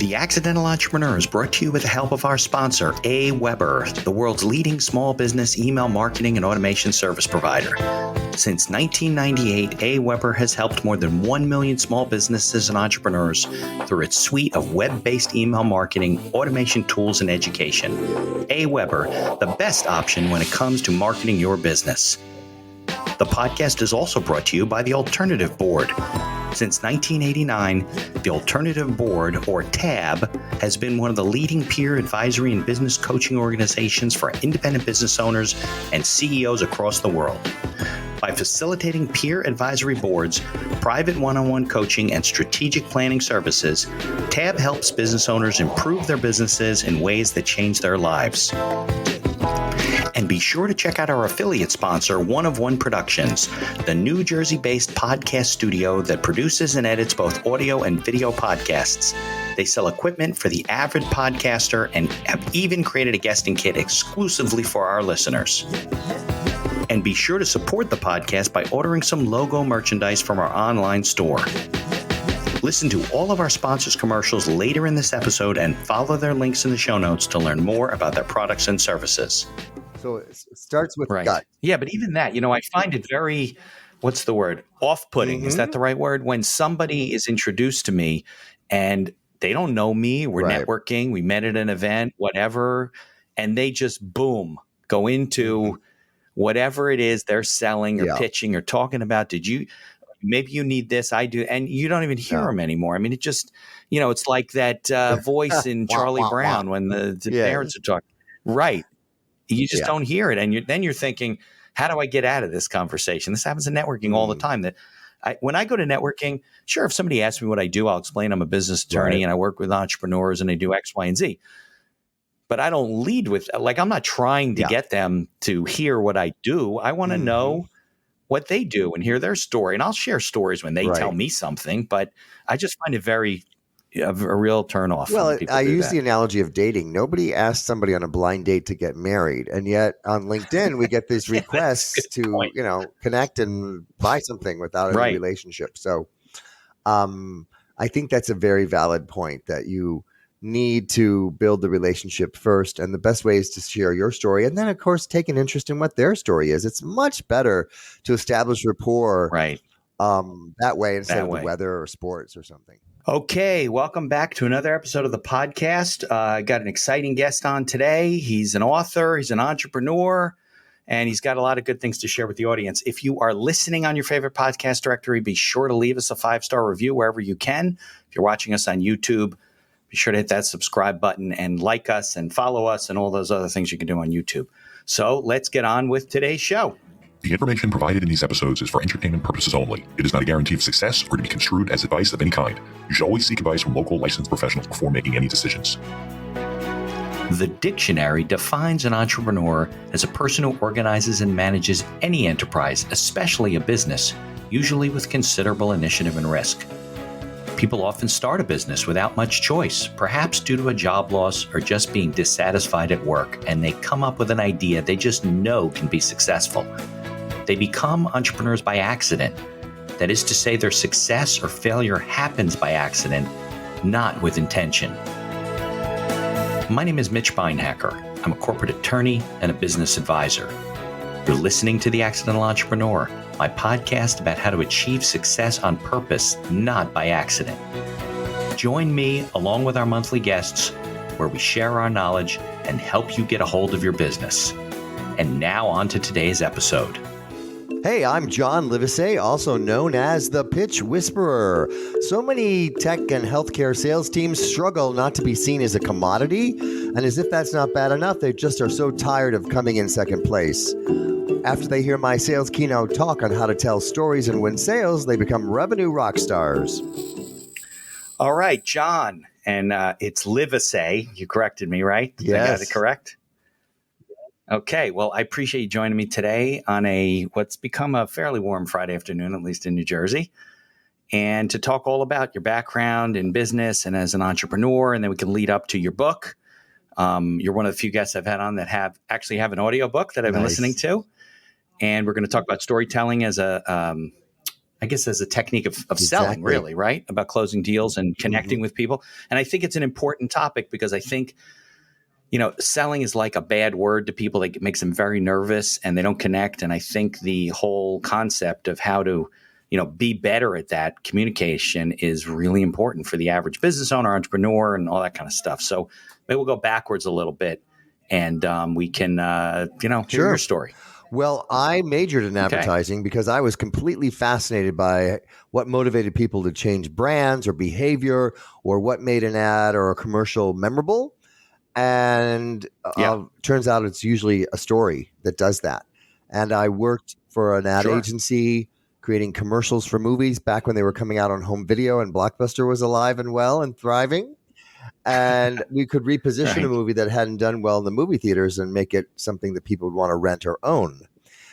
The Accidental Entrepreneur is brought to you with the help of our sponsor, AWeber, the world's leading small business email marketing and automation service provider. Since 1998, AWeber has helped more than 1 million small businesses and entrepreneurs through its suite of web-based email marketing, automation tools, and education. AWeber, the best option when it comes to marketing your business. The podcast is also brought to you by the Alternative Board. Since 1989, the Alternative Board, or TAB, has been one of the leading peer advisory and business coaching organizations for independent business owners and CEOs across the world. By facilitating peer advisory boards, private one-on-one coaching, and strategic planning services, TAB helps business owners improve their businesses in ways that change their lives. And be sure to check out our affiliate sponsor, One of One Productions, the New Jersey-based podcast studio that produces and edits both audio and video podcasts. They sell equipment for the avid podcaster and have even created a guesting kit exclusively for our listeners. And be sure to support the podcast by ordering some logo merchandise from our online store. Listen to all of our sponsors' commercials later in this episode and follow their links in the show notes to learn more about their products and services. So it starts with gut. Yeah, but even that, I find it very, what's the word? Off-putting. Mm-hmm. Is that the right word? When somebody is introduced to me and they don't know me, we're networking, we met at an event, whatever, and they just, boom, go into whatever it is they're selling or pitching or talking about. Maybe you need this, I do, and you don't even hear them anymore. I mean, it just, it's like that voice in Charlie Brown when the parents are talking. Right. You just don't hear it. And then you're thinking, how do I get out of this conversation? This happens in networking all the time. When I go to networking, sure, if somebody asks me what I do, I'll explain I'm a business attorney and I work with entrepreneurs and I do X, Y, and Z. But I don't lead with, I'm not trying to get them to hear what I do. I want to know what they do and hear their story. And I'll share stories when they tell me something, but I just find it a real turnoff. Well, I use the analogy of dating. Nobody asks somebody on a blind date to get married. And yet on LinkedIn, we get these requests to, connect and buy something without any relationship. So I think that's a very valid point that you need to build the relationship first. And the best way is to share your story. And then, of course, take an interest in what their story is. It's much better to establish rapport that way instead of the weather or sports or something. Okay, welcome back to another episode of the podcast. I got an exciting guest on today. He's an author, he's an entrepreneur, and he's got a lot of good things to share with the audience. If you are listening on your favorite podcast directory, be sure to leave us a 5-star review wherever you can. If you're watching us on YouTube, be sure to hit that subscribe button and like us and follow us and all those other things you can do on YouTube. So let's get on with today's show. The information provided in these episodes is for entertainment purposes only. It is not a guarantee of success or to be construed as advice of any kind. You should always seek advice from local licensed professionals before making any decisions. The dictionary defines an entrepreneur as a person who organizes and manages any enterprise, especially a business, usually with considerable initiative and risk. People often start a business without much choice, perhaps due to a job loss or just being dissatisfied at work, and they come up with an idea they just know can be successful. They become entrepreneurs by accident. That is to say, their success or failure happens by accident, not with intention. My name is Mitch Beinhacker. I'm a corporate attorney and a business advisor. You're listening to The Accidental Entrepreneur, my podcast about how to achieve success on purpose, not by accident. Join me along with our monthly guests, where we share our knowledge and help you get a hold of your business. And now on to today's episode. Hey, I'm John Livesay, also known as the Pitch Whisperer. So many tech and healthcare sales teams struggle not to be seen as a commodity, and as if that's not bad enough, they just are so tired of coming in second place. After they hear my sales keynote talk on how to tell stories and win sales, they become revenue rock stars. All right, John, and it's Livesay. You corrected me, right? Yes. I got it correct? Okay, well, I appreciate you joining me today on what's become a fairly warm Friday afternoon, at least in New Jersey, and to talk all about your background in business and as an entrepreneur, and then we can lead up to your book. You're one of the few guests I've had on that have an audio book that I've been listening to, and we're going to talk about storytelling as a I guess as a technique of selling, really, right? About closing deals and connecting with people. And I think it's an important topic because I think, selling is like a bad word to people. It makes them very nervous and they don't connect. And I think the whole concept of how to, be better at that communication is really important for the average business owner, entrepreneur, and all that kind of stuff. So maybe we'll go backwards a little bit and we can, hear your story. Well, I majored in advertising because I was completely fascinated by what motivated people to change brands or behavior or what made an ad or a commercial memorable. And turns out it's usually a story that does that. And I worked for an ad agency creating commercials for movies back when they were coming out on home video and Blockbuster was alive and well and thriving. And we could reposition a movie that hadn't done well in the movie theaters and make it something that people would want to rent or own.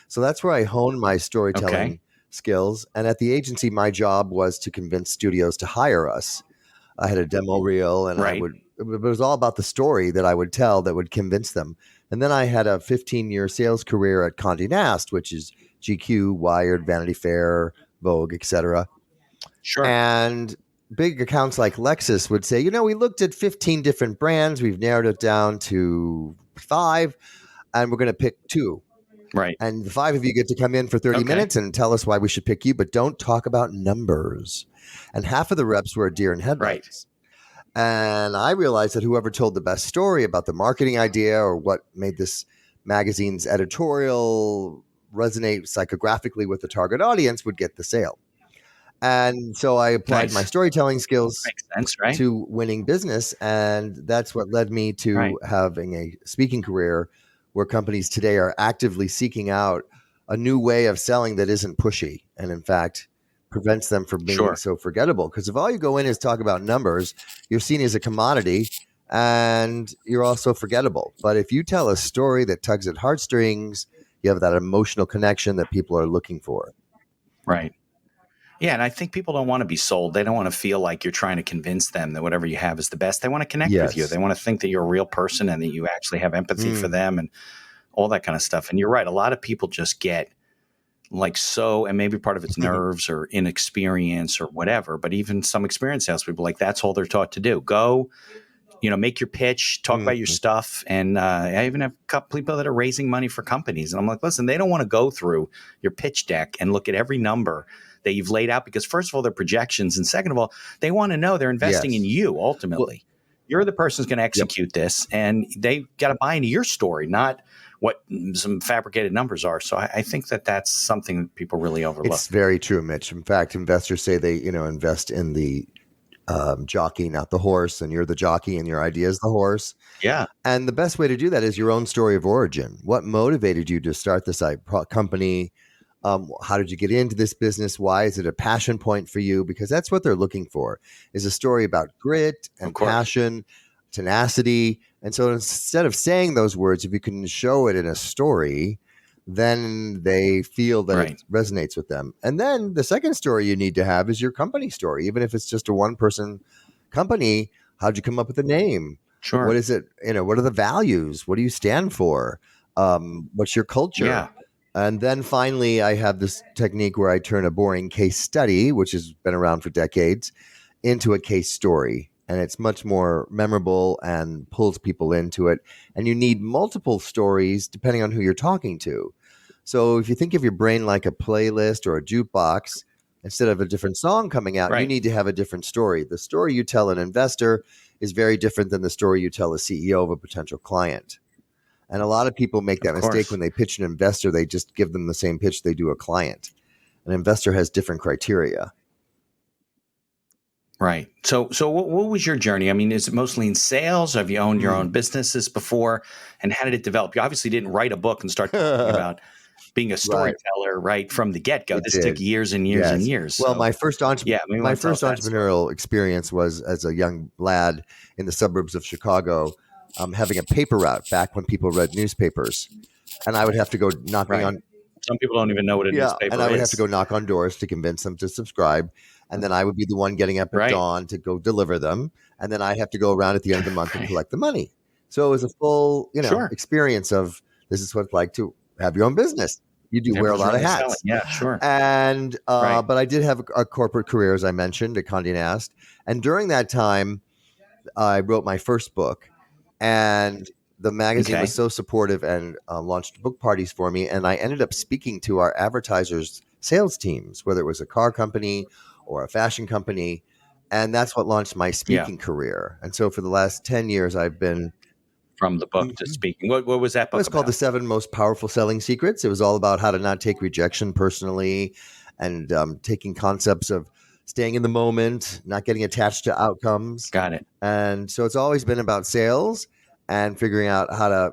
So that's where I honed my storytelling skills. And at the agency, my job was to convince studios to hire us. I had a demo reel and it was all about the story that I would tell that would convince them. And then I had a 15-year sales career at Condé Nast, which is GQ, Wired, Vanity Fair, Vogue, etc. Sure. And big accounts like Lexus would say, we looked at 15 different brands. We've narrowed it down to 5, and we're going to pick 2. Right. And the 5 of you get to come in for 30 minutes and tell us why we should pick you, but don't talk about numbers. And half of the reps were a deer in headlights. And I realized that whoever told the best story about the marketing idea or what made this magazine's editorial resonate psychographically with the target audience would get the sale. And so I applied my storytelling skills to winning business. And that's what led me to having a speaking career where companies today are actively seeking out a new way of selling that isn't pushy and, in fact, prevents them from being so forgettable. Because if all you go in is talk about numbers, you're seen as a commodity and you're also forgettable. But if you tell a story that tugs at heartstrings, you have that emotional connection that people are looking for. Right. Yeah, and I think people don't want to be sold. They don't want to feel like you're trying to convince them that whatever you have is the best. They want to connect with you. They want to think that you're a real person and that you actually have empathy for them and all that kind of stuff. And you're right. A lot of people just get and maybe part of it's nerves or inexperience or whatever, but even some experienced salespeople, that's all they're taught to do. Go, make your pitch, talk about your stuff. And I even have a couple people that are raising money for companies. And I'm like, listen, they don't want to go through your pitch deck and look at every number that you've laid out because first of all, they're projections. And second of all, they want to know they're investing in you ultimately. You're the person who's going to execute this and they got to buy into your story, not what some fabricated numbers are. So I think that that's something that people really overlook. It's very true, Mitch. In fact, investors say they, invest in the jockey, not the horse, and you're the jockey and your idea is the horse. Yeah. And the best way to do that is your own story of origin. What motivated you to start this company? How did you get into this business? Why is it a passion point for you? Because that's what they're looking for, is a story about grit and passion, tenacity. And so instead of saying those words, if you can show it in a story, then they feel that it resonates with them. And then the second story you need to have is your company story. Even if it's just a one-person company, how'd you come up with the name? Sure. What is it? What are the values? What do you stand for? What's your culture? Yeah. And then finally, I have this technique where I turn a boring case study, which has been around for decades, into a case story. And it's much more memorable and pulls people into it. And you need multiple stories depending on who you're talking to. So if you think of your brain like a playlist or a jukebox, instead of a different song coming out, you need to have a different story. The story you tell an investor is very different than the story you tell a CEO of a potential client. And a lot of people make that mistake when they pitch an investor. They just give them the same pitch they do a client. An investor has different criteria. Right. So what was your journey? I mean, is it mostly in sales? Have you owned your own businesses before? And how did it develop? You obviously didn't write a book and start talking about being a storyteller right from the get-go. This took years and years and years. Well, my first entrepreneurial experience was as a young lad in the suburbs of Chicago, having a paper route back when people read newspapers. And I would have to go knocking on. Some people don't even know what a newspaper is. And I would have to go knock on doors to convince them to subscribe. And then I would be the one getting up at dawn to go deliver them. And then I have to go around at the end of the month and collect the money. So it was a full, experience of this is what it's like to have your own business. You do wear a lot of hats. Selling. Yeah, sure. And but I did have a corporate career, as I mentioned, at Condé Nast. And during that time, I wrote my first book, and the magazine was so supportive and launched book parties for me. And I ended up speaking to our advertisers' sales teams, whether it was a car company or a fashion company. And that's what launched my speaking career. And so for the last 10 years, I've been from the book to speaking. What was that book? It was called The 7 Most Powerful Selling Secrets. It was all about how to not take rejection personally and taking concepts of staying in the moment, not getting attached to outcomes. Got it. And so it's always been about sales and figuring out how to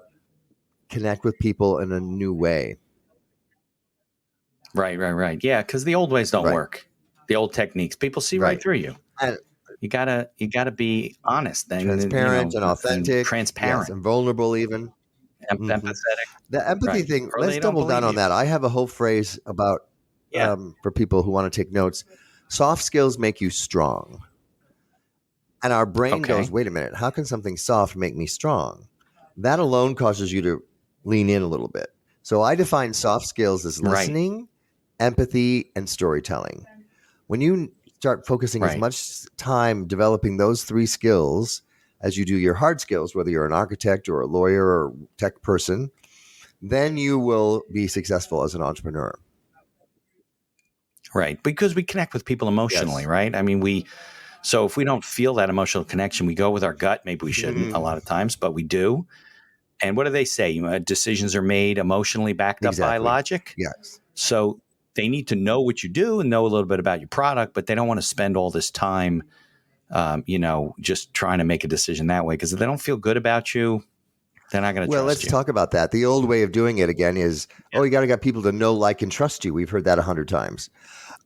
connect with people in a new way. Right. Yeah, because the old ways don't work. The old techniques. People see right through you. And you gotta be honest, then transparent and authentic, and transparent, and vulnerable, even empathetic. The empathy thing. Let's double down on that. I have a whole phrase about for people who want to take notes. Soft skills make you strong, and our brain goes, "Wait a minute, how can something soft make me strong?" That alone causes you to lean in a little bit. So I define soft skills as listening, empathy, and storytelling. When you start focusing as much time developing those 3 skills as you do your hard skills, whether you're an architect or a lawyer or tech person, then you will be successful as an entrepreneur. Right. Because we connect with people emotionally, right? I mean, so if we don't feel that emotional connection, we go with our gut. Maybe we shouldn't a lot of times, but we do. And what do they say? Decisions are made emotionally backed up by logic. Yes. So they need to know what you do and know a little bit about your product, but they don't want to spend all this time, just trying to make a decision that way. Because if they don't feel good about you, they're not going to trust you. Well, let's talk about that. The old way of doing it again is, you got to get people to know, like, and trust you. We've heard that 100 times.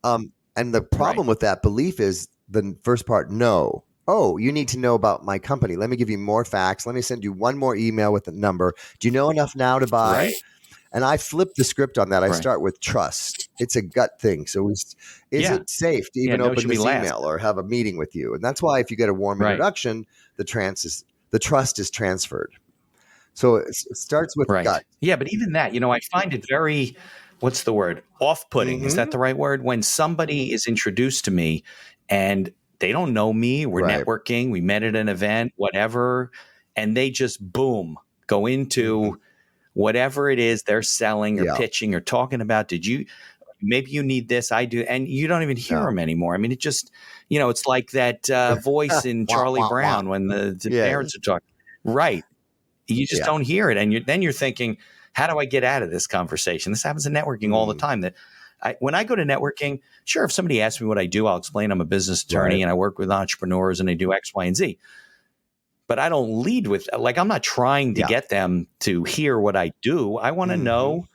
And the problem with that belief is the first part, no. Oh, you need to know about my company. Let me give you more facts. Let me send you one more email with a number. Do you know enough now to buy? Right. And I flip the script on that. I start with trust. It's a gut thing. So is it safe to even open this email or have a meeting with you? And that's why if you get a warm introduction, the trust is transferred. So it starts with gut. Yeah, but even that, I find it very, what's the word? Off-putting. Is that the right word? When somebody is introduced to me and they don't know me, we're networking, we met at an event, whatever, and they just, boom, go into whatever it is they're selling or pitching or talking about. Maybe you need this, I do. And you don't even hear them anymore. I mean, it just, it's like that voice in Charlie Brown when the parents are talking. Right. You just don't hear it. And then you're thinking, how do I get out of this conversation? This happens in networking all the time. When I go to networking, sure, if somebody asks me what I do, I'll explain I'm a business attorney and I work with entrepreneurs and I do X, Y, and Z. But I don't lead with, I'm not trying to get them to hear what I do. I want to know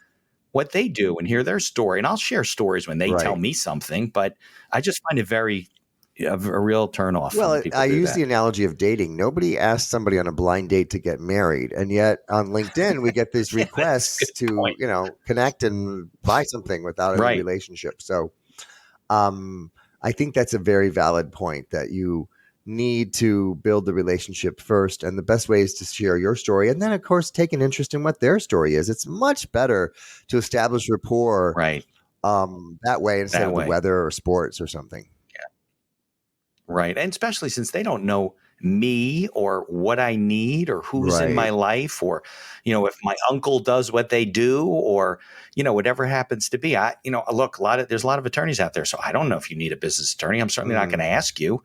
what they do and hear their story. And I'll share stories when they tell me something, but I just find it a real turnoff. Well, I use the analogy of dating. Nobody asked somebody on a blind date to get married. And yet on LinkedIn, we get these requests to, connect and buy something without any relationship. So I think that's a very valid point, that you need to build the relationship first. And the best way is to share your story. And then, of course, take an interest in what their story is. It's much better to establish rapport that way instead of the weather or sports or something. Yeah. Right. And especially since they don't know me or what I need or who's in my life, or, if my uncle does what they do, or, whatever happens to be. Look, there's a lot of attorneys out there. So I don't know if you need a business attorney. I'm certainly not going to ask you.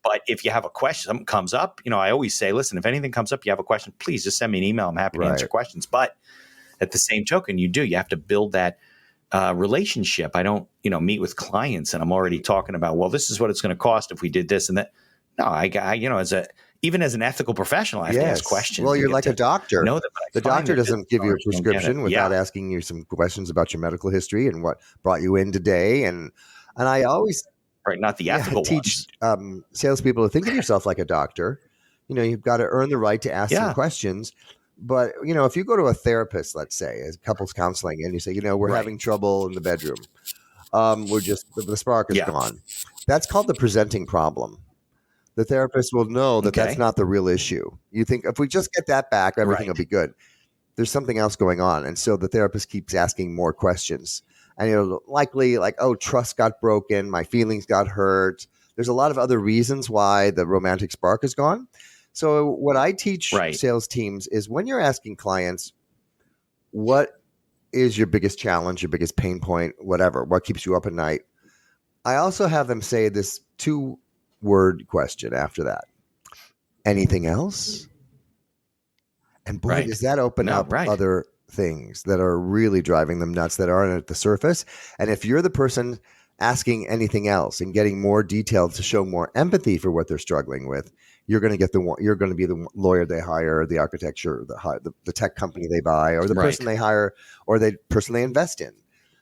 But if you have a question, something comes up, I always say, listen, if anything comes up, you have a question, please just send me an email. I'm happy to answer questions. But at the same token, you have to build that relationship. I don't, meet with clients and I'm already talking about, well, this is what it's going to cost if we did this and that. No, even as an ethical professional, I have to ask questions. Well, you're like a doctor. The doctor doesn't give you a prescription without asking you some questions about your medical history and what brought you in today. And I always not the ethical teach salespeople to think of yourself like a doctor. You've got to earn the right to ask some questions. But, if you go to a therapist, let's say, as couples counseling, and you say, we're having trouble in the bedroom. The spark is gone. That's called the presenting problem. The therapist will know that that's not the real issue. You think if we just get that back, everything will be good. there's something else going on. And so the therapist keeps asking more questions. And likely like, oh, trust got broken. My feelings got hurt. There's a lot of other reasons why the romantic spark is gone. So what I teach sales teams is when you're asking clients, what is your biggest challenge, your biggest pain point, whatever, what keeps you up at night? I also have them say this 2-word question after that. Anything else? And boy, does that open up other things that are really driving them nuts that aren't at the surface. And if you're the person asking anything else and getting more detailed to show more empathy for what they're struggling with, you're going to be the lawyer they hire, the architecture, the tech company they buy, or the person they hire, or the person they invest in.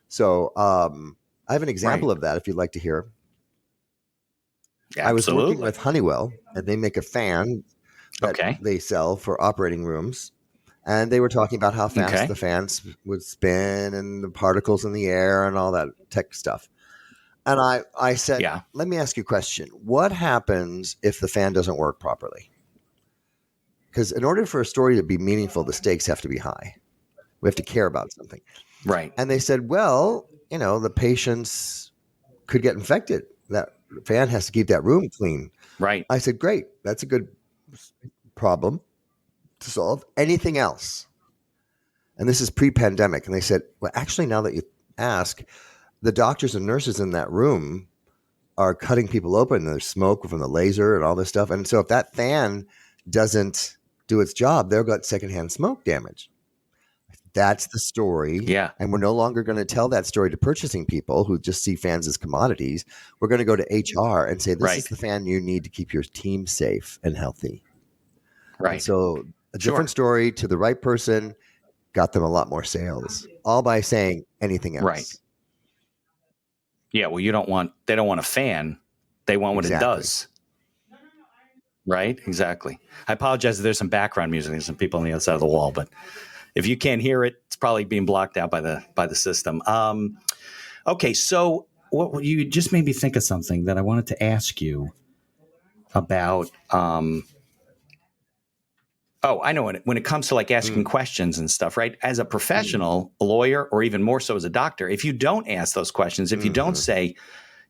So I have an example of that if you'd like to hear. Yeah, I was working with Honeywell, and they make a fan that they sell for operating rooms. And they were talking about how fast the fans would spin and the particles in the air and all that tech stuff. And I said, let me ask you a question. What happens if the fan doesn't work properly? Because in order for a story to be meaningful, the stakes have to be high. We have to care about something. Right. And they said, well, the patients could get infected. That fan has to keep that room clean. Right. I said, great. That's a good problem to solve. Anything else? And this is pre-pandemic. And they said, well, actually, now that you ask, the doctors and nurses in that room are cutting people open. There's smoke from the laser and all this stuff. And so if that fan doesn't do its job, they'll get secondhand smoke damage. That's the story. Yeah. And we're no longer going to tell that story to purchasing people who just see fans as commodities. We're going to go to HR and say, this is the fan you need to keep your team safe and healthy. Right. And so a different story to the right person got them a lot more sales, all by saying anything else. Right. Yeah. Well, they don't want a fan. They want what it does. Right. Exactly. I apologize if there's some background music. There's some people on the other side of the wall, but if you can't hear it, it's probably being blocked out by the system. Okay. So what you just made me think of something that I wanted to ask you about. I know when it comes to like asking questions and stuff, right? As a professional, a lawyer, or even more so as a doctor, if you don't ask those questions, if you don't say,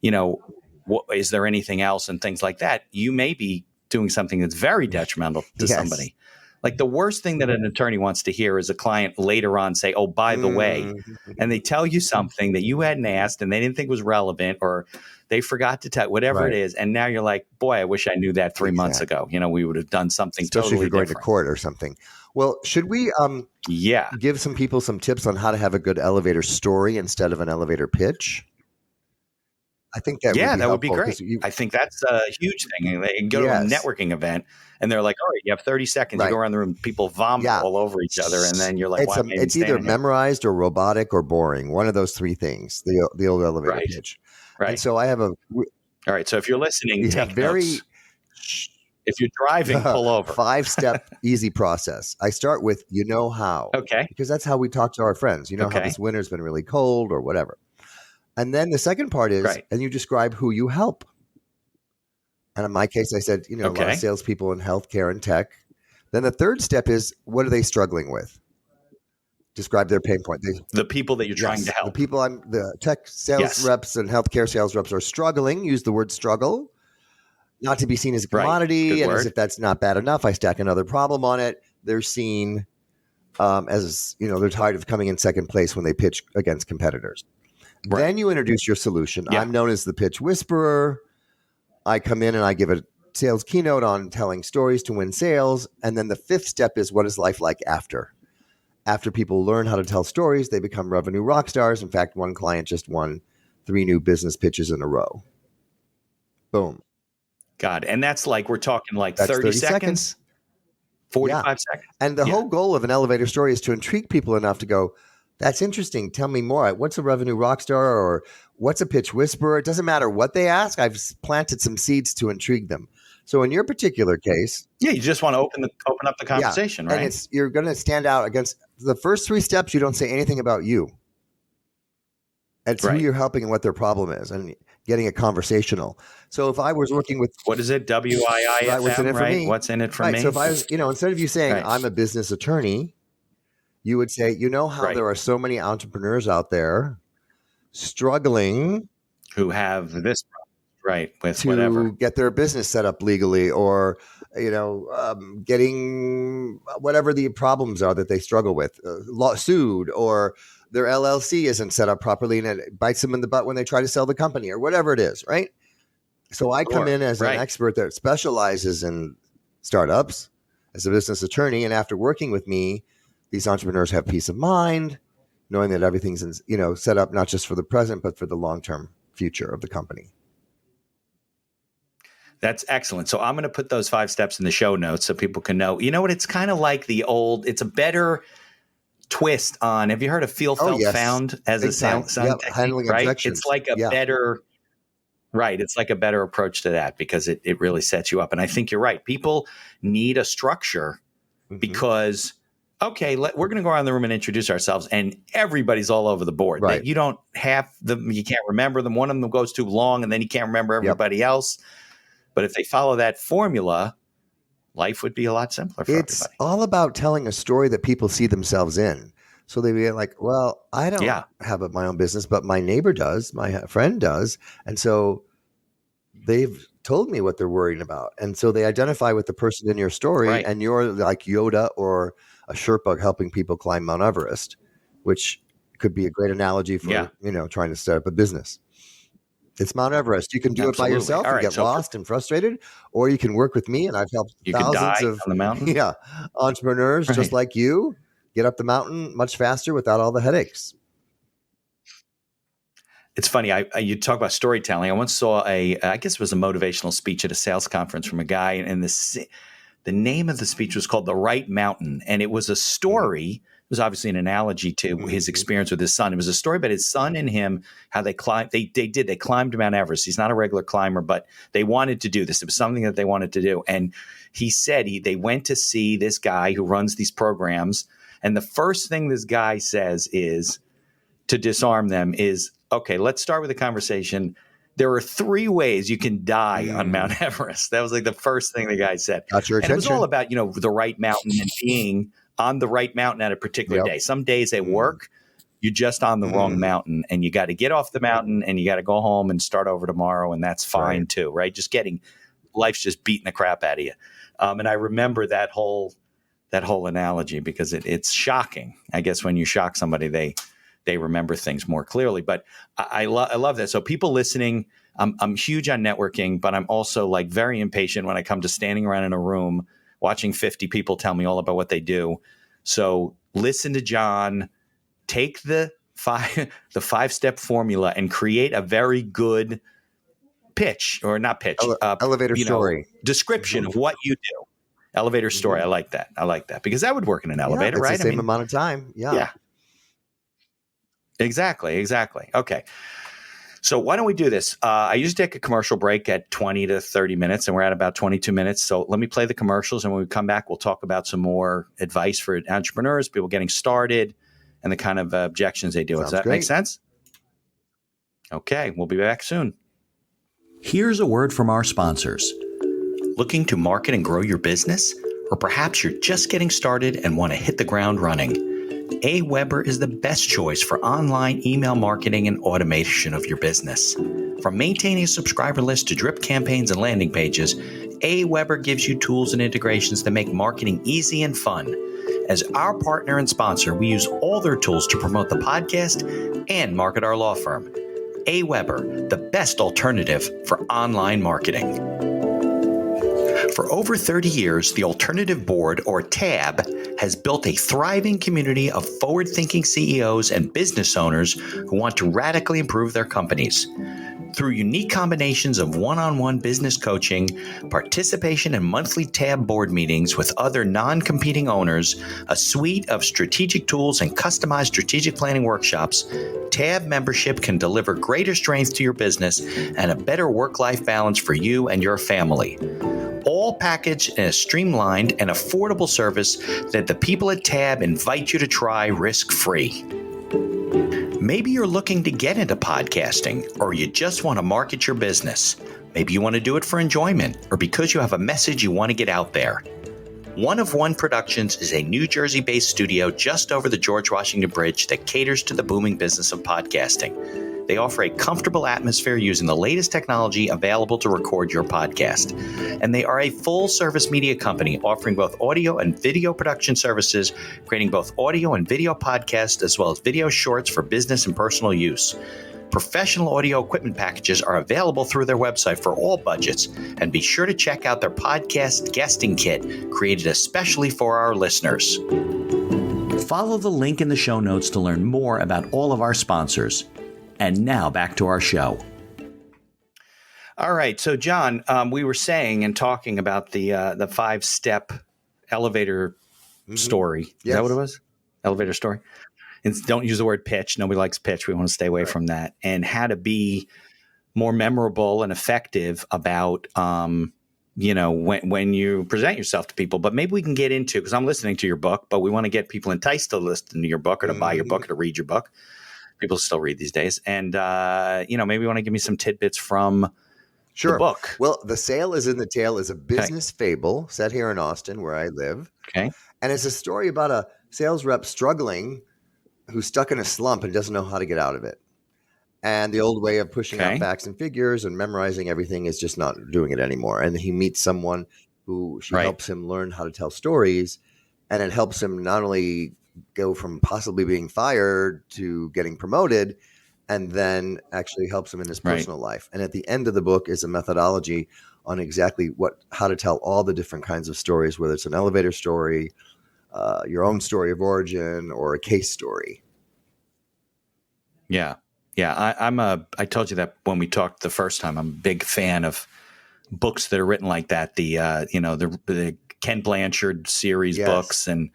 is there anything else and things like that, you may be doing something that's very detrimental to somebody. Like the worst thing that an attorney wants to hear is a client later on say, oh, by the way, and they tell you something that you hadn't asked and they didn't think was relevant, or they forgot to tell it is. And now you're like, boy, I wish I knew that 3 months ago. We would have done something Especially totally if you're going different. to court or something. Well, should we give some people some tips on how to have a good elevator story instead of an elevator pitch? I think that would be great. I think that's a huge thing. They go to a networking event and they're like, all right, you have 30 seconds. You go around the room, people vomit all over each other. And then you're like, it's either memorized or robotic or boring. One of those three things, the old elevator pitch. Right. And so I have all right. So if you're listening, take notes. If you're driving, pull over. 5-step easy process. I start with, how. Okay. Because that's how we talk to our friends. How this winter's been really cold or whatever. And then the second part is, and you describe who you help. And in my case, I said, a lot of salespeople in healthcare and tech. Then the third step is, what are they struggling with? Describe their pain point. The people that you're trying to help. The tech sales reps and healthcare sales reps are struggling. Use the word struggle, not to be seen as a commodity. And as if that's not bad enough, I stack another problem on it. They're seen as, they're tired of coming in second place when they pitch against competitors. Right. Then you introduce your solution. Yeah. I'm known as the pitch whisperer. I come in and I give a sales keynote on telling stories to win sales. And then the fifth step is, what is life like after? After people learn how to tell stories, they become revenue rock stars. In fact, one client just won 3 new business pitches in a row. Boom. God. And that's like, we're talking like 30 seconds, 45 seconds. And the whole goal of an elevator story is to intrigue people enough to go, that's interesting. Tell me more. What's a revenue rock star, or what's a pitch whisperer? It doesn't matter what they ask. I've planted some seeds to intrigue them. So in your particular case, you just want to open up the conversation, right? And you're going to stand out against the first 3 steps. You don't say anything about you. It's who you're helping and what their problem is, and getting it conversational. So if I was working with, what is it? WIIFM, what's in it for me? What's in it for me? So if I was, instead of you saying I'm a business attorney, you would say, you know how there are so many entrepreneurs out there struggling who have this problem, right, with to whatever, get their business set up legally, or getting whatever the problems are that they struggle with, sued, or their LLC isn't set up properly and it bites them in the butt when they try to sell the company, or whatever it is, right? So I come in as an expert that specializes in startups as a business attorney, and after working with me, these entrepreneurs have peace of mind, knowing that everything's set up not just for the present but for the long-term future of the company. That's excellent. So I'm going to put those 5 steps in the show notes so people can know. You know what? It's kind of like it's a better twist on, have you heard of feel, felt, found as Big a sound technique, handling right? objections. It's like a better, it's like a better approach to that because it really sets you up. And I think you're right. People need a structure because, okay, we're going to go around the room and introduce ourselves, and everybody's all over the board. Right. You don't have them, you can't remember them. One of them goes too long and then you can't remember everybody else. But if they follow that formula, life would be a lot simpler for everybody. It's all about telling a story that people see themselves in. So they be like, well, I don't have my own business, but my neighbor does, my friend does. And so they've told me what they're worrying about. And so they identify with the person in your story, and you're like Yoda or a Sherpa helping people climb Mount Everest, which could be a great analogy for, trying to start up a business. It's Mount Everest. You can do it by yourself and get lost and frustrated, or you can work with me, and I've helped thousands of on the mountain. entrepreneurs just like you get up the mountain much faster without all the headaches. It's funny. You talk about storytelling. I once saw I guess it was a motivational speech at a sales conference from a guy, and the name of the speech was called "The Right Mountain," and it was a story. It was obviously an analogy to his experience with his son. It was a story about his son and him, how they climbed. They climbed Mount Everest. He's not a regular climber, but they wanted to do this. It was something that they wanted to do. And he said they went to see this guy who runs these programs. And the first thing this guy says is, to disarm them, is, okay, let's start with a conversation. There are 3 ways you can die on Mount Everest. That was like the first thing the guy said. Got your attention. And it was all about, the right mountain and being on the right mountain at a particular day. Some days at work, you're just on the wrong mountain, and you got to get off the mountain and you got to go home and start over tomorrow. And that's fine too, right? Life's just beating the crap out of you. And I remember that whole analogy because it's shocking. I guess when you shock somebody, they remember things more clearly. But I love that. So people listening, I'm huge on networking, but I'm also like very impatient when I come to standing around in a room watching 50 people tell me all about what they do. So listen to John, take the 5-step formula and create a very good pitch, or not pitch, elevator story description of what you do. Elevator story. I like that because that would work in an elevator, right? The same amount of time. Yeah. Exactly. Okay. So why don't we do this? I usually take a commercial break at 20 to 30 minutes, and we're at about 22 minutes. So let me play the commercials, and when we come back, we'll talk about some more advice for entrepreneurs, people getting started, and the kind of objections they do. Does that make sense? Okay, we'll be back soon. Here's a word from our sponsors. Looking to market and grow your business? Or perhaps you're just getting started and want to hit the ground running? AWeber is the best choice for online email marketing and automation of your business. From maintaining a subscriber list to drip campaigns and landing pages, AWeber gives you tools and integrations that make marketing easy and fun. As our partner and sponsor, we use all their tools to promote the podcast and market our law firm. AWeber, the best alternative for online marketing. For over 30 years, the Alternative Board, or TAB, has built a thriving community of forward-thinking CEOs and business owners who want to radically improve their companies. Through unique combinations of one-on-one business coaching, participation in monthly TAB board meetings with other non-competing owners, a suite of strategic tools, and customized strategic planning workshops, TAB membership can deliver greater strength to your business and a better work-life balance for you and your family. All packaged in a streamlined and affordable service that the people at TAB invite you to try risk-free. Maybe you're looking to get into podcasting, or you just want to market your business. Maybe you want to do it for enjoyment, or because you have a message you want to get out there. One of One Productions is a New Jersey-based studio just over the George Washington Bridge that caters to the booming business of podcasting. They offer a comfortable atmosphere using the latest technology available to record your podcast. And they are a full-service media company offering both audio and video production services, creating both audio and video podcasts as well as video shorts for business and personal use. Professional audio equipment packages are available through their website for all budgets, and be sure to check out their podcast guesting kit, created especially for our listeners. Follow the link in the show notes to learn more about all of our sponsors. And now back to our show. All right, so John, we were saying and talking about the 5-step elevator story. Is that what it was? Elevator story? And don't use the word pitch. Nobody likes pitch. We want to stay away from that. And how to be more memorable and effective about, when you present yourself to people. But maybe we can get into, because I'm listening to your book, but we want to get people enticed to listen to your book or to buy your book or to read your book. People still read these days. And, maybe you want to give me some tidbits from the book. Well, The Sail is in the Tail is a business fable set here in Austin, where I live. Okay. And it's a story about a sales rep struggling who's stuck in a slump and doesn't know how to get out of it. And the old way of pushing out facts and figures and memorizing everything is just not doing it anymore. And he meets someone who helps him learn how to tell stories. And it helps him not only go from possibly being fired to getting promoted, and then actually helps him in his personal life. And at the end of the book is a methodology on exactly how to tell all the different kinds of stories, whether it's an elevator story, your own story of origin, or a case story. Yeah. I told you that when we talked the first time. I'm a big fan of books that are written like that. The Ken Blanchard series books, and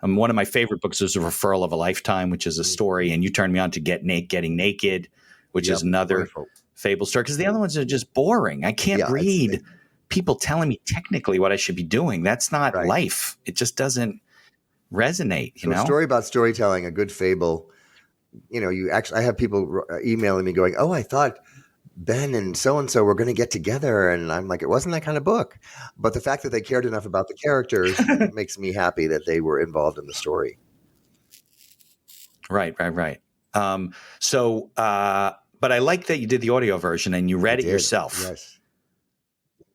one of my favorite books is A Referral of a Lifetime, which is a story. And you turned me on to Getting Naked, which is another fable story, because the other ones are just boring. I can't read people telling me technically what I should be doing. That's not life. It just doesn't resonate. A story about storytelling, a good fable. I have people emailing me going, "Oh, I thought Ben and so were going to get together," and I'm like, it wasn't that kind of book. But the fact that they cared enough about the characters makes me happy that they were involved in the story. Right. But I like that you did the audio version and you read it yourself. Yes.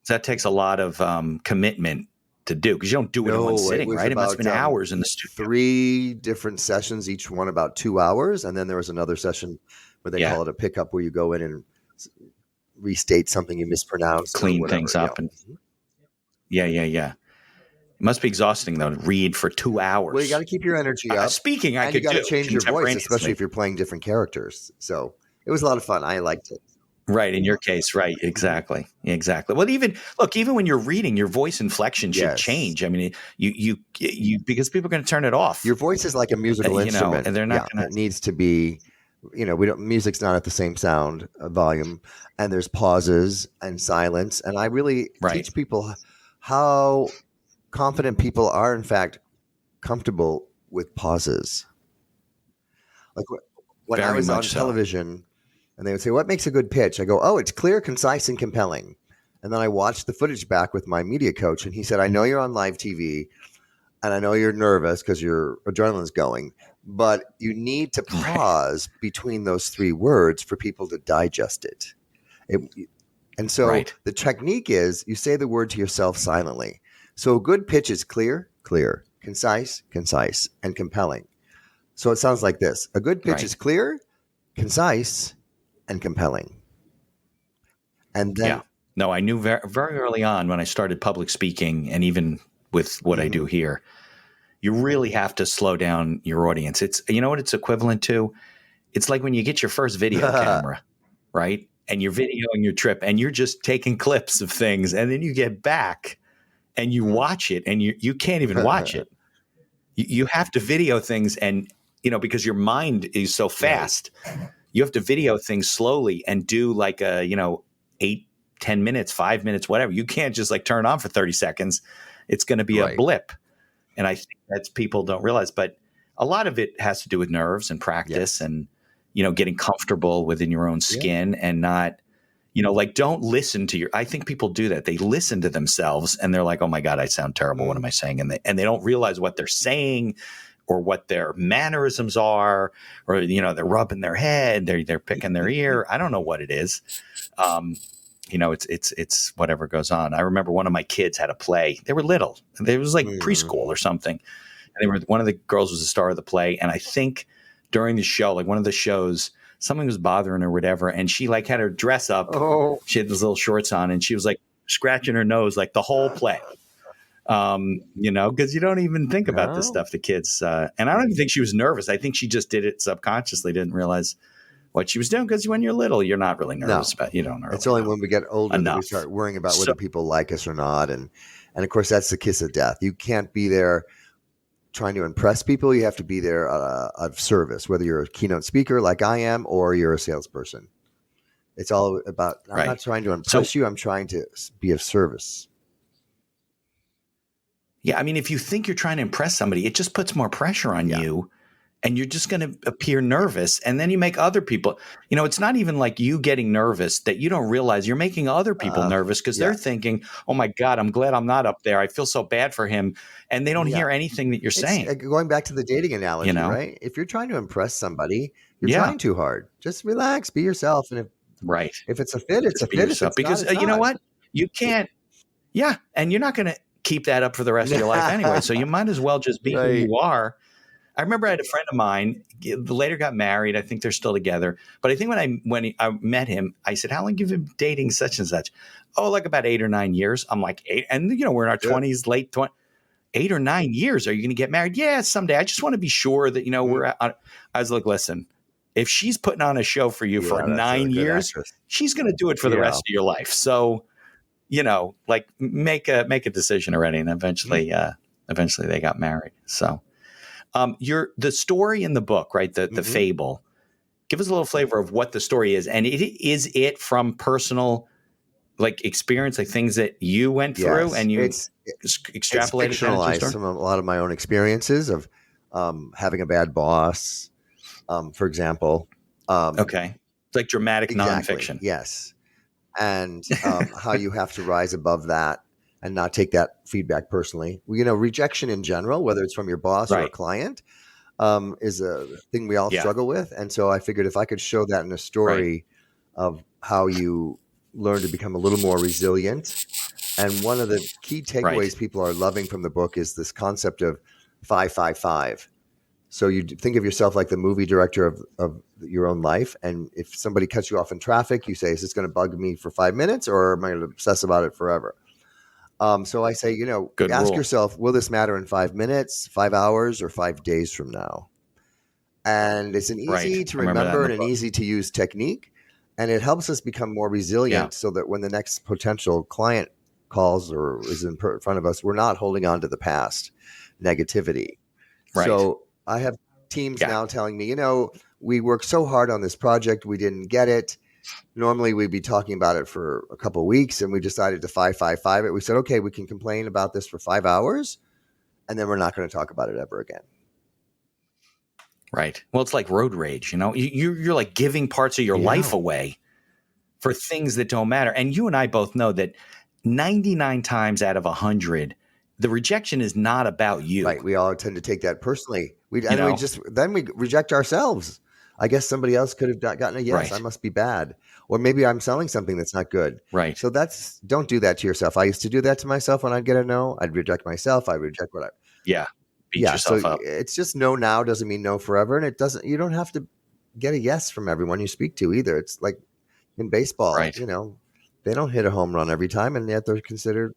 That takes a lot of commitment to do, because you don't do it in one sitting, right? It must have been hours in the studio. 3 different sessions, each one about 2 hours. And then there was another session where they call it a pickup, where you go in and restate something you mispronounced. Clean things up. And It must be exhausting, though, to read for 2 hours. Well, you got to keep your energy up. Speaking, and you got to change your voice, especially if you're playing different characters. So it was a lot of fun. I liked it. Right. In your case. Right. Exactly. Well, even when you're reading, your voice inflection should change. I mean, you because people are going to turn it off. Your voice is like a musical instrument. And they're not going to. It needs to be, music's not at the same sound volume, and there's pauses and silence. And I really teach people how confident people are, in fact, comfortable with pauses. Like when I was on television, and they would say, "What makes a good pitch?" I go, "Oh, it's clear, concise, and compelling." And then I watched the footage back with my media coach, and he said, "I know you're on live TV, and I know you're nervous because your adrenaline's going, but you need to pause between those 3 words for people to digest it." And so the technique is you say the word to yourself silently. So a good pitch is clear, concise, and compelling. So it sounds like this. A good pitch is clear, concise, and compelling. And then I knew very, very early on when I started public speaking, and even with what I do here, you really have to slow down your audience. It's, what it's equivalent to? It's like when you get your first video camera, right? And you're videoing your trip and you're just taking clips of things, and then you get back and you watch it and you can't even watch it. You have to video things, and, because your mind is so fast, you have to video things slowly and do like a, 8, 10 minutes, 5 minutes, whatever. You can't just like turn on for 30 seconds. It's going to be a blip. And I think that's people don't realize, but a lot of it has to do with nerves and practice and, getting comfortable within your own skin and not, Like don't listen to I think people do that. They listen to themselves and they're like, oh my God, I sound terrible. What am I saying? And they don't realize what they're saying or what their mannerisms are, or, they're rubbing their head, they're picking their ear. I don't know what it is. It's whatever goes on. I remember one of my kids had a play. They were little. It was like preschool or something. And one of the girls was the star of the play. And I think during the show, like one of the shows, something was bothering her or whatever. And she like had her dress up. Oh. She had those little shorts on and she was like scratching her nose like the whole play. Because you don't even think about this stuff, the kids. And I don't even think she was nervous. I think she just did it subconsciously, didn't realize what she was doing. Because when you're little, you're not really nervous about you don't know. It's only when we get older that we start worrying about whether people like us or not. And of course, that's the kiss of death. You can't be there trying to impress people. You have to be there of service, whether you're a keynote speaker like I am or you're a salesperson. It's all about, I'm not trying to impress you. I'm trying to be of service. Yeah. I mean, if you think you're trying to impress somebody, it just puts more pressure on you and you're just going to appear nervous. And then you make other people, it's not even like you getting nervous that you don't realize you're making other people nervous because they're thinking, oh my God, I'm glad I'm not up there. I feel so bad for him. And they don't hear anything that you're saying. Going back to the dating analogy, right? If you're trying to impress somebody, you're trying too hard. Just relax, be yourself. And if it's a fit, it's a fit. If it's because not, it's you know not. what? You can't. Yeah. And you're not going to keep that up for the rest of your life anyway. So you might as well just be who you are. I remember I had a friend of mine, later got married. I think they're still together. But I think when I met him, I said, how long have you been dating such and such? Oh, like about 8 or 9 years. I'm like, 8. And, we're in our 20s, late 20s. 8 or 9 years. Are you going to get married? Yeah, someday. I just want to be sure that, we're I was like, listen, if she's putting on a show for you for 9 years, she's going to do it for the rest of your life. So, like make a decision already. And eventually they got married. So the story in the book, right? The fable, give us a little flavor of what the story is. And is it from personal like experience, like things that you went through and you extrapolated it's fictionalized from a lot of my own experiences of having a bad boss, for example. Okay. It's like dramatic nonfiction. Yes. And how you have to rise above that and not take that feedback personally. Rejection in general, whether it's from your boss or a client, is a thing we all struggle with. And so I figured if I could show that in a story of how you learn to become a little more resilient. And one of the key takeaways people are loving from the book is this concept of 5-5-5. So you think of yourself like the movie director of your own life. And if somebody cuts you off in traffic, you say, is this going to bug me for 5 minutes or am I going to obsess about it forever? So I say, ask yourself, will this matter in 5 minutes, 5 hours, or 5 days from now? And it's an easy to remember and an easy to use technique. And it helps us become more resilient so that when the next potential client calls or is in front of us, we're not holding on to the past negativity. Right. So I have teams now telling me, we worked so hard on this project, we didn't get it. Normally we'd be talking about it for a couple of weeks and we decided to 5-5-5 it. We said, okay, we can complain about this for 5 hours and then we're not going to talk about it ever again. Right. Well, it's like road rage, you're like giving parts of your life away for things that don't matter. And you and I both know that 99 times out of 100, the rejection is not about you. Right. We all tend to take that personally. We reject ourselves. I guess somebody else could have gotten a yes. Right. I must be bad. Or maybe I'm selling something that's not good. Right. So don't do that to yourself. I used to do that to myself when I'd get a no. I'd reject myself. I reject what I. Yeah. Beat yourself up. It's just no now doesn't mean no forever. And you don't have to get a yes from everyone you speak to either. It's like in baseball, they don't hit a home run every time and yet they're considered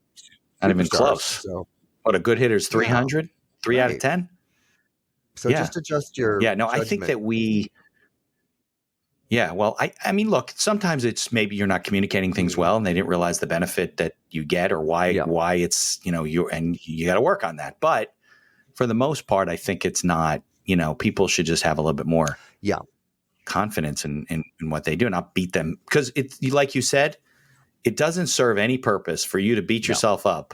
not even close. So what a good hitter is 300, 3 out of 10. So just adjust your judgment. I think that well, I mean, look, sometimes it's maybe you're not communicating things well and they didn't realize the benefit that you get or why it's, you got to work on that. But for the most part, I think it's not, people should just have a little bit more confidence in what they do and not beat them. Because like you said, it doesn't serve any purpose for you to beat yourself up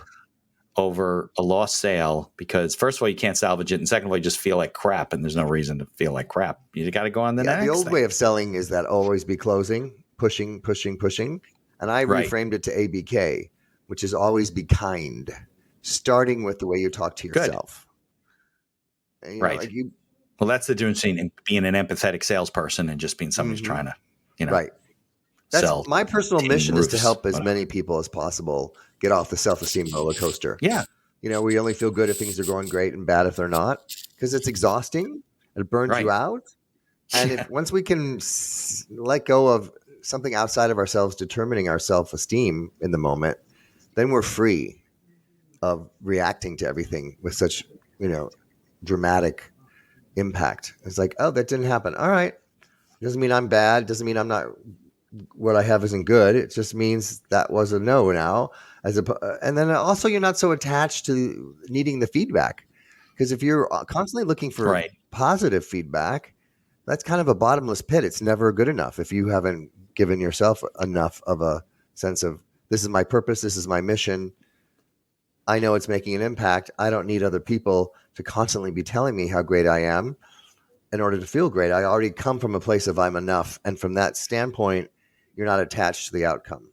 over a lost sale because first of all, you can't salvage it. And second of all, you just feel like crap and there's no reason to feel like crap. You got to go on the next The old thing. way of selling is that always be closing. pushing. And I reframed it to ABK, which is always be kind, starting with the way you talk to yourself. And, right. Well, that's the difference between being an empathetic salesperson and just being somebody who's trying to, right. That's sell. My personal mission is to help as many people as possible get off the self-esteem roller coaster. Yeah. We only feel good if things are going great and bad if they're not, because it's exhausting. It burns you out. And once we can let go of something outside of ourselves determining our self-esteem in the moment, then we're free of reacting to everything with such, dramatic impact. It's like, oh, that didn't happen. All right. Doesn't mean I'm bad. Doesn't mean I'm not, what I have isn't good. It just means that was a no now. And then also you're not so attached to needing the feedback, because if you're constantly looking for positive feedback, that's kind of a bottomless pit. It's never good enough if you haven't given yourself enough of a sense of, this is my purpose, this is my mission. I know it's making an impact. I don't need other people to constantly be telling me how great I am in order to feel great. I already come from a place of I'm enough. And from that standpoint, you're not attached to the outcome.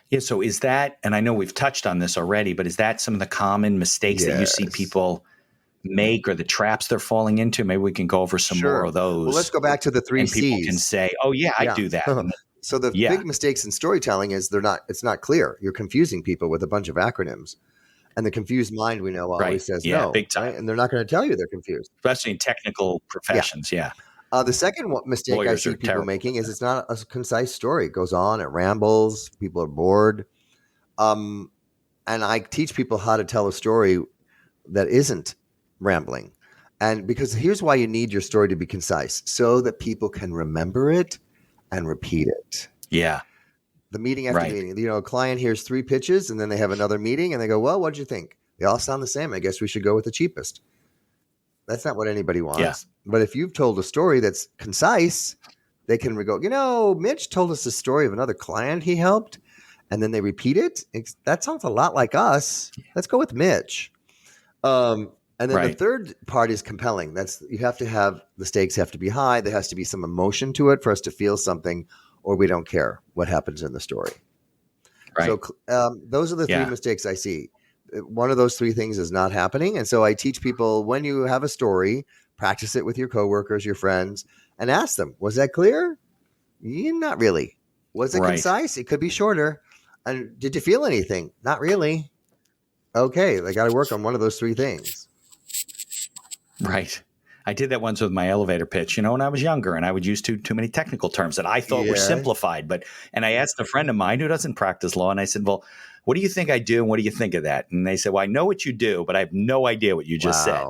Yeah. So is that, and I know we've touched on this already, but is that some of the common mistakes that you see people make, or the traps they're falling into? Maybe we can go over some more of those. Well, let's go back to the 3 C's. People can say, oh yeah, I do that. So the big mistakes in storytelling is it's not clear. You're confusing people with a bunch of acronyms. And the confused mind, we know, always says no. Big time. Right? And they're not going to tell you they're confused. Especially in technical professions, The second mistake Lawyers I see people making is it's not a concise story. It goes on, it rambles, people are bored. And I teach people how to tell a story that isn't rambling. And because here's why you need your story to be concise, so that people can remember it and repeat it. Yeah. The meeting after meeting, a client hears 3 pitches and then they have another meeting and they go, well, what'd you think? They all sound the same. I guess we should go with the cheapest. That's not what anybody wants. Yeah. But if you've told a story that's concise, they can go, Mitch told us the story of another client he helped, and then they repeat it. That sounds a lot like us. Let's go with Mitch. And then the third part is compelling. The stakes have to be high. There has to be some emotion to it for us to feel something, or we don't care what happens in the story. Right. So those are the 3 mistakes I see. One of those 3 things is not happening. And so I teach people, when you have a story, practice it with your coworkers, your friends, and ask them, was that clear? Not really. Was it concise? It could be shorter. And did you feel anything? Not really. Okay, they got to work on one of those 3 things. Right. I did that once with my elevator pitch, when I was younger, and I would use too many technical terms that I thought were simplified. And I asked a friend of mine who doesn't practice law, and I said, well, what do you think I do? And what do you think of that? And they said, well, I know what you do, but I have no idea what you just said.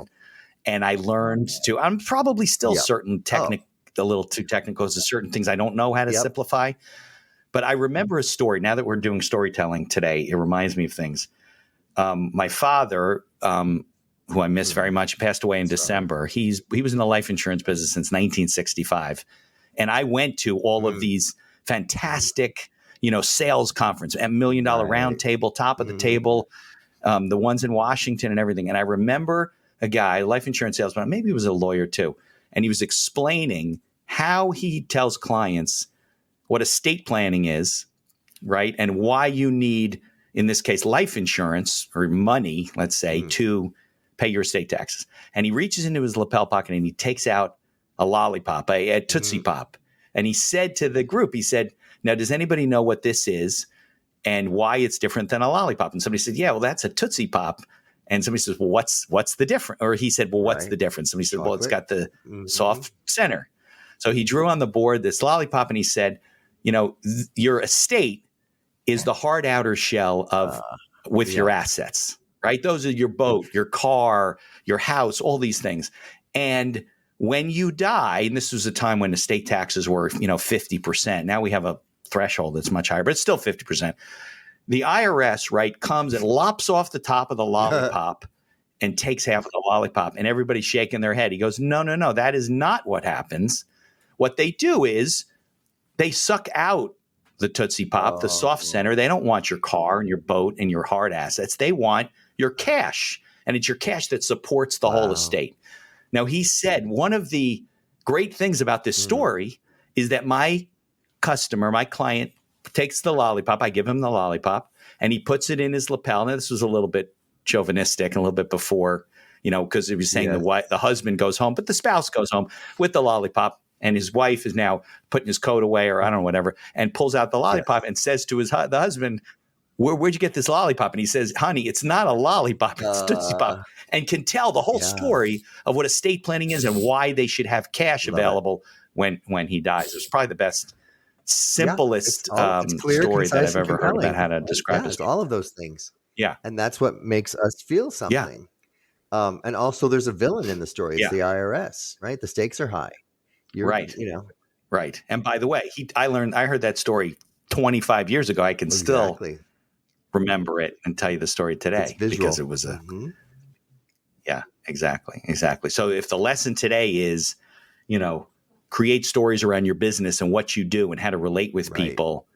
And I learned I'm probably still certain a little too technical to certain things I don't know how to simplify. But I remember a story. Now that we're doing storytelling today, it reminds me of things. My father, who I miss very much, passed away in December. He was in the life insurance business since 1965. And I went to all of these fantastic, sales conference, $1 million round table, top of the table, the ones in Washington and everything. And I remember a guy, life insurance salesman, maybe he was a lawyer too. And he was explaining how he tells clients what estate planning is, right? And why you need, in this case, life insurance or money, let's say, to pay your estate taxes. And he reaches into his lapel pocket and he takes out a lollipop, a Tootsie Pop. And he said to the group, now, does anybody know what this is and why it's different than a lollipop? And somebody said, yeah, well, that's a Tootsie Pop. And somebody says, well, what's the difference? Or he said, well, what's the difference? Somebody said, well, it's got the soft center. So he drew on the board this lollipop and he said, your estate is the hard outer shell of with your assets, right? Those are your boat, your car, your house, all these things. And when you die, and this was a time when estate taxes were, 50%. Now we have a threshold that's much higher, but it's still 50%. The IRS, right, comes and lops off the top of the lollipop and takes half of the lollipop, and everybody's shaking their head. He goes, no, that is not what happens. What they do is they suck out the Tootsie Pop, the soft center. They don't want your car and your boat and your hard assets. They want your cash, and it's your cash that supports the whole estate. Now, he said one of the great things about this story is that my customer, my client, takes the lollipop. I give him the lollipop, and he puts it in his lapel. Now, this was a little bit chauvinistic and a little bit before, because he was saying the husband goes home, but the spouse goes home with the lollipop, and his wife is now putting his coat away, or I don't know, whatever, and pulls out the lollipop and says to the husband, Where'd you get this lollipop? And he says, honey, it's not a lollipop, it's Tootsie Pop. And can tell the whole story of what estate planning is and why they should have cash available when he dies. It's probably the best, simplest clear, story that I've ever compelling. heard about how to describe it. All of those things. Yeah. And that's what makes us feel something. Yeah. And also there's a villain in the story. It's the IRS, right? The stakes are high. Right. Right. And by the way, I heard that story 25 years ago. I can still remember it and tell you the story today because it was exactly. So if the lesson today is, create stories around your business and what you do and how to relate with people.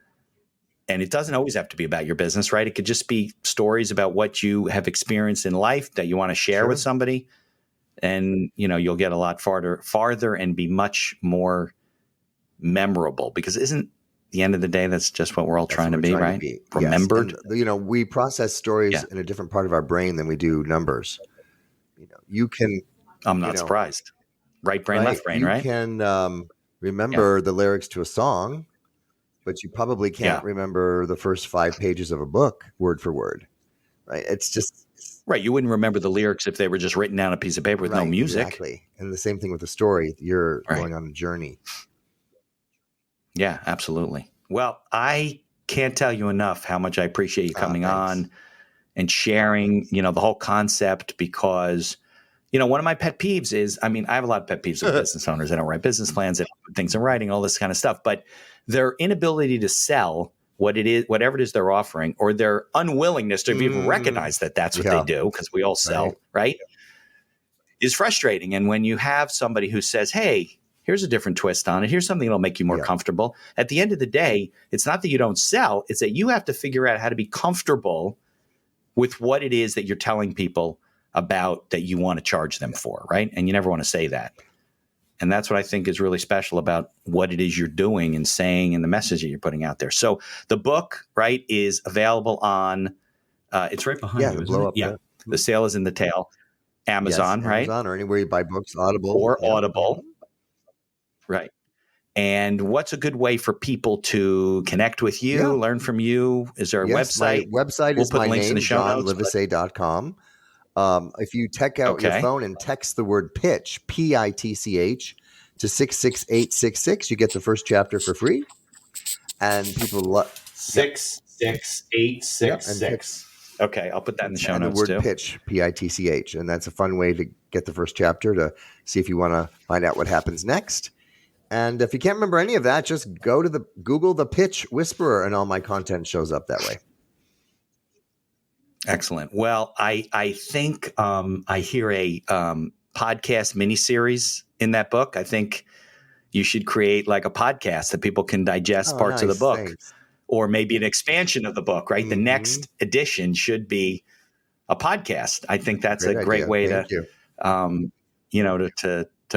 And it doesn't always have to be about your business, right? It could just be stories about what you have experienced in life that you want to share with somebody. And, you'll get a lot farther and be much more memorable, because isn't the end of the day, that's just what we're all trying to be, right? Remembered. Yes. And, we process stories in a different part of our brain than we do numbers. You can. I'm not surprised. Right brain, left brain, right? You can remember the lyrics to a song, but you probably can't remember the first 5 pages of a book word for word, right? It's just right. You wouldn't remember the lyrics if they were just written down on a piece of paper with no music. Exactly. And the same thing with the story. You're going on a journey. Yeah, absolutely. Well, I can't tell you enough how much I appreciate you coming on and sharing, the whole concept, because, one of my pet peeves is, I have a lot of pet peeves with business owners. They don't write business plans, they don't put things in writing, all this kind of stuff, but their inability to sell whatever it is they're offering, or their unwillingness to even recognize that that's what they do, because we all sell, right? Is frustrating. And when you have somebody who says, hey, here's a different twist on it, here's something that'll make you more comfortable. At the end of the day, it's not that you don't sell, it's that you have to figure out how to be comfortable with what it is that you're telling people about that you want to charge them for, right? And you never want to say that. And that's what I think is really special about what it is you're doing and saying and the message that you're putting out there. So the book, right, is available on, it's right behind you, isn't it? Yeah. The Sale is in the Tail. Amazon, right? Amazon, or anywhere you buy books, Audible. Or Audible. Right. And what's a good way for people to connect with you, learn from you? Is there a website? My website is my name, johnlivesay.com. If you take out your phone and text the word pitch, PITCH, to 66866, you get the first chapter for free. And people love 66866. Okay, I'll put that in the show notes too. The word pitch, PITCH, and that's a fun way to get the first chapter, to see if you want to find out what happens next. And if you can't remember any of that, just go to Google the Pitch Whisperer, and all my content shows up that way. Excellent. Well, I think I hear a podcast miniseries in that book. I think you should create like a podcast that people can digest parts of the book. Thanks. Or maybe an expansion of the book, right? Mm-hmm. The next edition should be a podcast. I think that's a great way to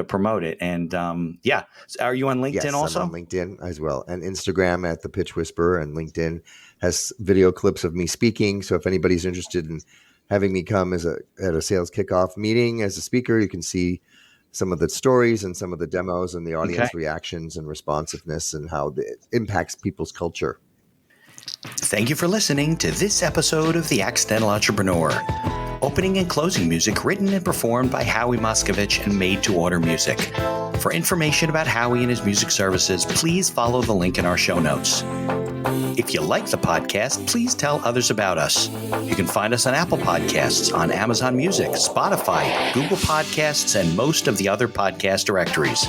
promote it. And are you on LinkedIn also? I'm on LinkedIn as well, and Instagram at The Pitch Whisperer, and LinkedIn has video clips of me speaking. So if anybody's interested in having me come at a sales kickoff meeting as a speaker, you can see some of the stories and some of the demos and the audience reactions and responsiveness and how it impacts people's culture. Thank you for listening to this episode of The Accidental Entrepreneur. Opening and closing music written and performed by Howie Moskovich and made to order music. For information about Howie and his music services, please follow the link in our show notes. If you like the podcast, please tell others about us. You can find us on Apple Podcasts, on Amazon Music, Spotify, Google Podcasts, and most of the other podcast directories.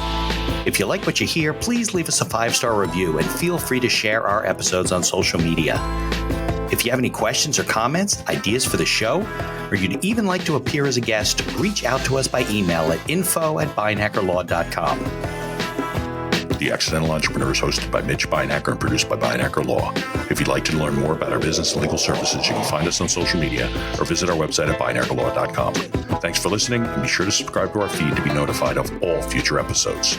If you like what you hear, please leave us a 5-star review and feel free to share our episodes on social media. If you have any questions or comments, ideas for the show, or you'd even like to appear as a guest, reach out to us by email at info@beinhackerlaw.com. The Accidental Entrepreneur is hosted by Mitch Beinhacker and produced by Beinhacker Law. If you'd like to learn more about our business and legal services, you can find us on social media or visit our website at beinhackerlaw.com. Thanks for listening, and be sure to subscribe to our feed to be notified of all future episodes.